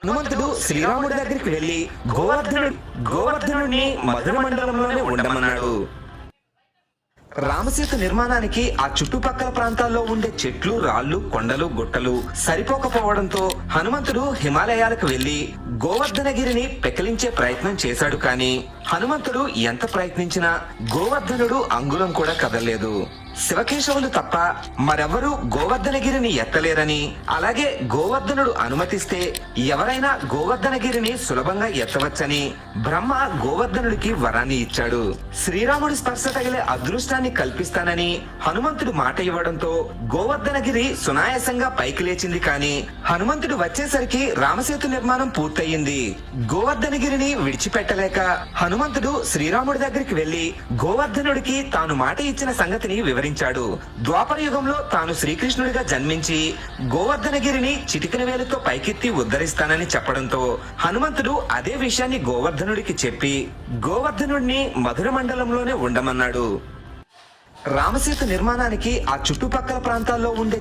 హనుమంతుడు శ్రీరాముడి దగ్గరికి వెళ్లి గోవర్ధనుడిని మధుర మండలంలోనే ఉండమన్నాడు. రామసేతు నిర్మాణానికి ఆ చుట్టుపక్కల ప్రాంతాల్లో ఉండే చెట్లు, రాళ్లు, కొండలు, గుట్టలు సరిపోకపోవడంతో హనుమంతుడు హిమాలయాలకు వెళ్లి గోవర్ధనగిరిని పెకిలించే ప్రయత్నం చేశాడు. కానీ హనుమంతుడు ఎంత ప్రయత్నించినా గోవర్ధనుడు అంగుళం కూడా కదలలేదు. శివకేశవులు తప్ప మరెవరూ గోవర్ధనగిరిని ఎత్తలేరని, అలాగే గోవర్ధనుడు అనుమతిస్తే ఎవరైనా గోవర్ధనగిరిని సులభంగా ఎత్తవచ్చని బ్రహ్మ గోవర్ధనుడికి వరాన్ని ఇచ్చాడు. శ్రీరాముడి స్పర్శ తగిలే అదృష్టాన్ని కల్పిస్తానని హనుమంతుడు మాట ఇవ్వడంతో గోవర్ధనగిరి సునాయాసంగా పైకి లేచింది. కానీ హనుమంతుడు వచ్చేసరికి రామసేతు నిర్మాణం పూర్తయింది. గోవర్ధనగిరిని విడిచిపెట్టలేక హనుమంతుడు శ్రీరాముడి దగ్గరికి వెళ్లి గోవర్ధనుడికి తాను మాట ఇచ్చిన సంగతిని వివరించాడు. ద్వాపర యుగంలో తాను శ్రీకృష్ణుడిగా జన్మించి గోవర్ధనగిరిని చిటికెన వేలుతో పైకెత్తి ఉద్ధరిస్తానని చెప్పడంతో హనుమంతుడు అదే విషయాన్ని గోవర్ధనుడికి చెప్పి గోవర్ధనుడిని మధుర మండలంలోనే ఉండమన్నాడు. రామసేతు నిర్మాణానికి ఆ చుట్టుపక్కల ప్రాంతాల్లో ఉండే